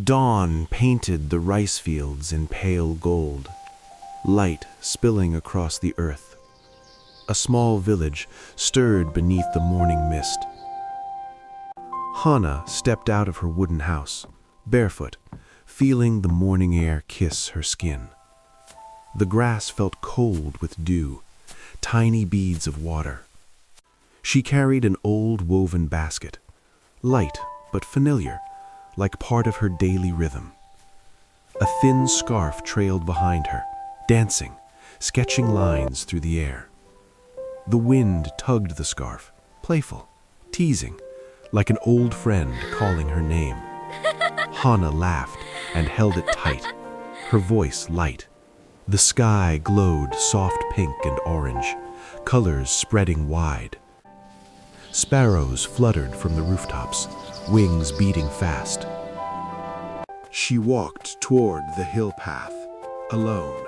Dawn painted the rice fields in pale gold, light spilling across the earth. A small village stirred beneath the morning mist. Hana stepped out of her wooden house, barefoot, feeling the morning air kiss her skin. The grass felt cold with dew, tiny beads of water. She carried an old woven basket, light but familiar, like part of her daily rhythm. A thin scarf trailed behind her, dancing, sketching lines through the air. The wind tugged the scarf, playful, teasing, like an old friend calling her name. Hana laughed and held it tight, her voice light. The sky glowed soft pink and orange, colors spreading wide. Sparrows fluttered from the rooftops, wings beating fast. She walked toward the hill path, alone,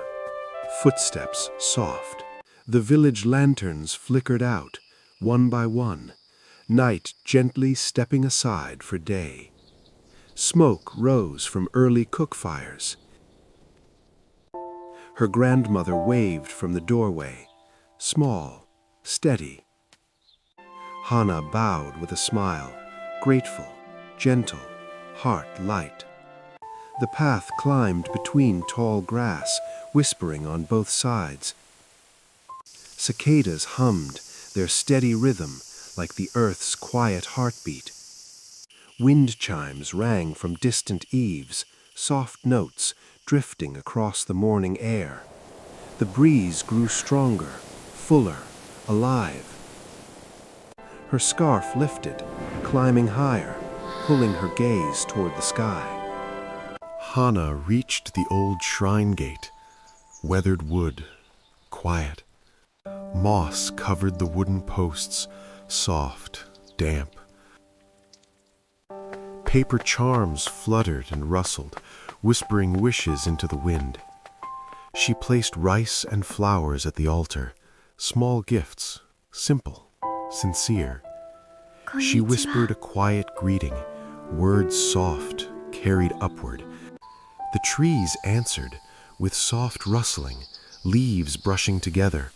footsteps soft. The village lanterns flickered out, one by one, night gently stepping aside for day. Smoke rose from early cook fires. Her grandmother waved from the doorway, small, steady. Hana bowed with a smile, grateful, gentle, heart light. The path climbed between tall grass, whispering on both sides. Cicadas hummed, their steady rhythm like the earth's quiet heartbeat. Wind chimes rang from distant eaves, soft notes drifting across the morning air. The breeze grew stronger, fuller, alive. Her scarf lifted, climbing higher, pulling her gaze toward the sky. Hana reached the old shrine gate, weathered wood, quiet. Moss covered the wooden posts, soft, damp. Paper charms fluttered and rustled, whispering wishes into the wind. She placed rice and flowers at the altar, small gifts, simple, sincere. She whispered a quiet greeting, words soft, carried upward. The trees answered, with soft rustling, leaves brushing together.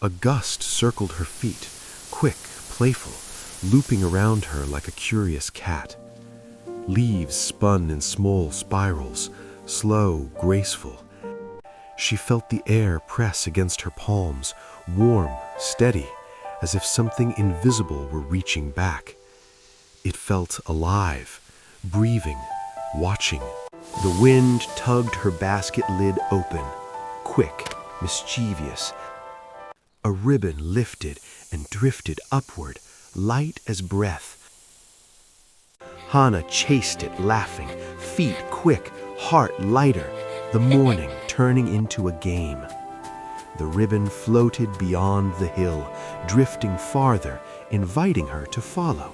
A gust circled her feet, quick, playful, looping around her like a curious cat. Leaves spun in small spirals, slow, graceful. She felt the air press against her palms, warm, steady, as if something invisible were reaching back. It felt alive, breathing, watching. The wind tugged her basket lid open, quick, mischievous. A ribbon lifted and drifted upward, light as breath. Hana chased it, laughing, feet quick, heart lighter, the morning turning into a game. The ribbon floated beyond the hill, drifting farther, inviting her to follow.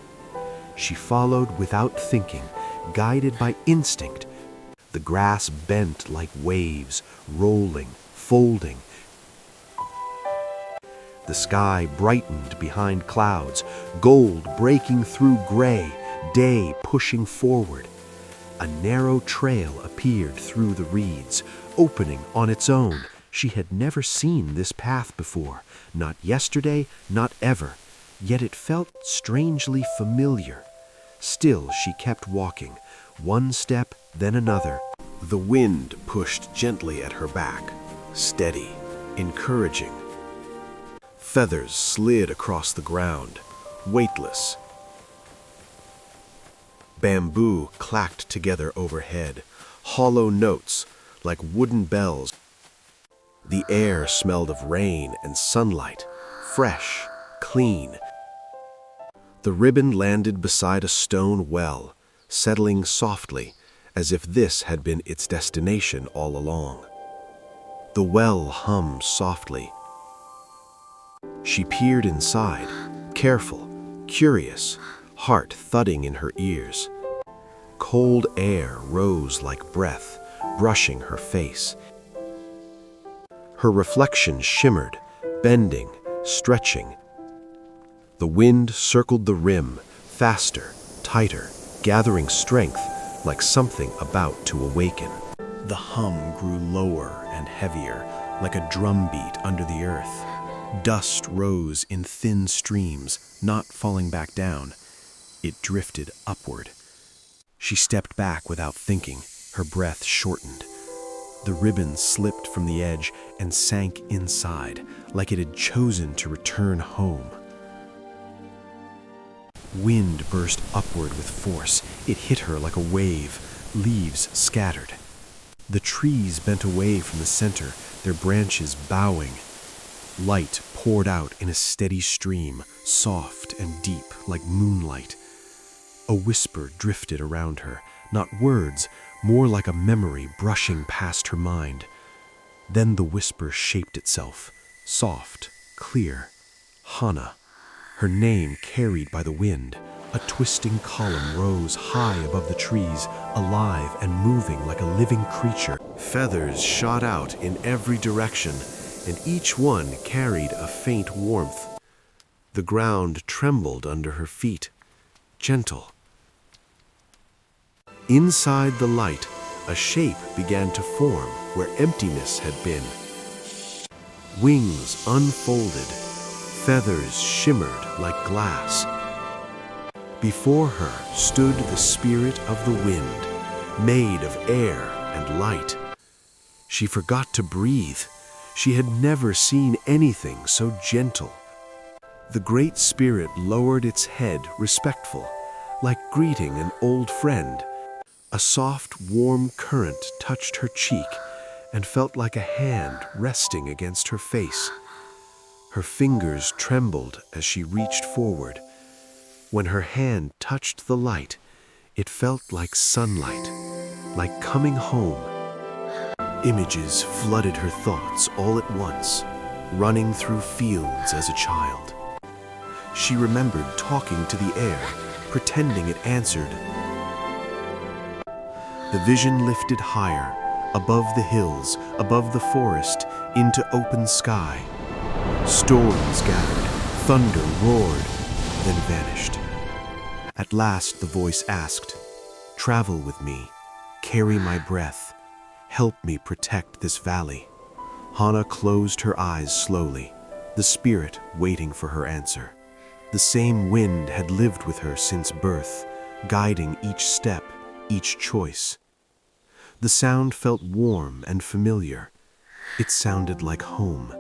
She followed without thinking, guided by instinct. The grass bent like waves, rolling, folding. The sky brightened behind clouds, gold breaking through gray, day pushing forward. A narrow trail appeared through the reeds, opening on its own. She had never seen this path before, not yesterday, not ever, yet it felt strangely familiar. Still she kept walking, one step, then another. The wind pushed gently at her back, steady, encouraging. Feathers slid across the ground, weightless. Bamboo clacked together overhead, hollow notes like wooden bells. The air smelled of rain and sunlight, fresh, clean. The ribbon landed beside a stone well, settling softly, as if this had been its destination all along. The well hummed softly. She peered inside, careful, curious, heart thudding in her ears. Cold air rose like breath, brushing her face. Her reflection shimmered, bending, stretching. The wind circled the rim, faster, tighter, gathering strength, like something about to awaken. The hum grew lower and heavier, like a drumbeat under the earth. Dust rose in thin streams, not falling back down. It drifted upward. She stepped back without thinking, her breath shortened. The ribbon slipped from the edge and sank inside, like it had chosen to return home. Wind burst upward with force. It hit her like a wave. Leaves scattered. The trees bent away from the center, their branches bowing. Light poured out in a steady stream, soft and deep like moonlight. A whisper drifted around her, not words, more like a memory brushing past her mind. Then the whisper shaped itself, soft, clear. Hana. Her name carried by the wind. A twisting column rose high above the trees, alive and moving like a living creature. Feathers shot out in every direction, and each one carried a faint warmth. The ground trembled under her feet, gentle. Inside the light, a shape began to form where emptiness had been. Wings unfolded, feathers shimmered like glass. Before her stood the spirit of the wind, made of air and light. She forgot to breathe. She had never seen anything so gentle. The great spirit lowered its head, respectful, like greeting an old friend. A soft, warm current touched her cheek and felt like a hand resting against her face. Her fingers trembled as she reached forward. When her hand touched the light, it felt like sunlight, like coming home. Images flooded her thoughts all at once, running through fields as a child. She remembered talking to the air, pretending it answered. The vision lifted higher, above the hills, above the forest, into open sky. Storms gathered, thunder roared, then vanished. At last the voice asked, "Travel with me, carry my breath, help me protect this valley." Hana closed her eyes slowly, the spirit waiting for her answer. The same wind had lived with her since birth, guiding each step, each choice. The sound felt warm and familiar. It sounded like home.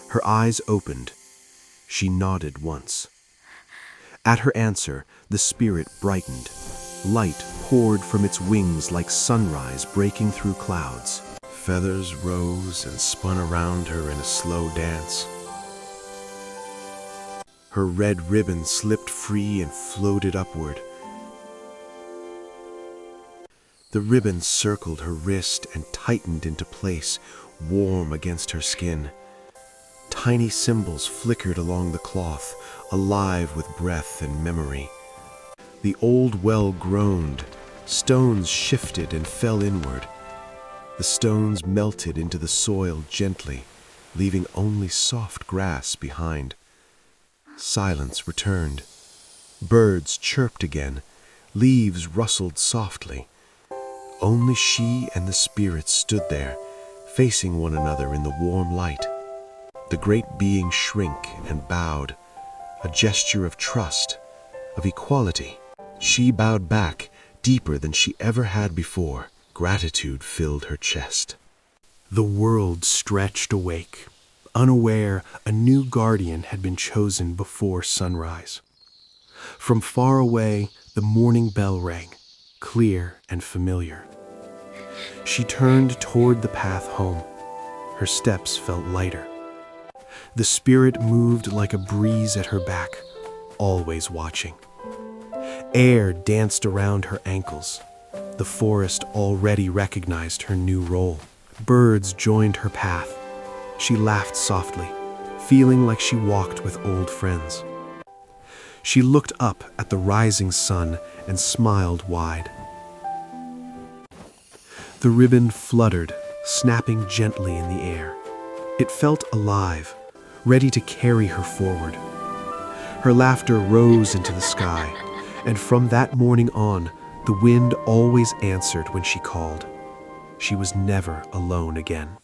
Her eyes opened. She nodded once. At her answer, the spirit brightened. Light poured from its wings like sunrise breaking through clouds. Feathers rose and spun around her in a slow dance. Her red ribbon slipped free and floated upward. The ribbon circled her wrist and tightened into place, warm against her skin. Tiny symbols flickered along the cloth, alive with breath and memory. The old well groaned. Stones shifted and fell inward. The stones melted into the soil gently, leaving only soft grass behind. Silence returned. Birds chirped again. Leaves rustled softly. Only she and the spirit stood there, facing one another in the warm light. The great being shrank and bowed, a gesture of trust, of equality. She bowed back, deeper than she ever had before. Gratitude filled her chest. The world stretched awake. Unaware, a new guardian had been chosen before sunrise. From far away, the morning bell rang, clear and familiar. She turned toward the path home. Her steps felt lighter. The spirit moved like a breeze at her back, always watching. Air danced around her ankles. The forest already recognized her new role. Birds joined her path. She laughed softly, feeling like she walked with old friends. She looked up at the rising sun and smiled wide. The ribbon fluttered, snapping gently in the air. It felt alive, ready to carry her forward. Her laughter rose into the sky, and from that morning on, The wind always answered when she called. She was never alone again.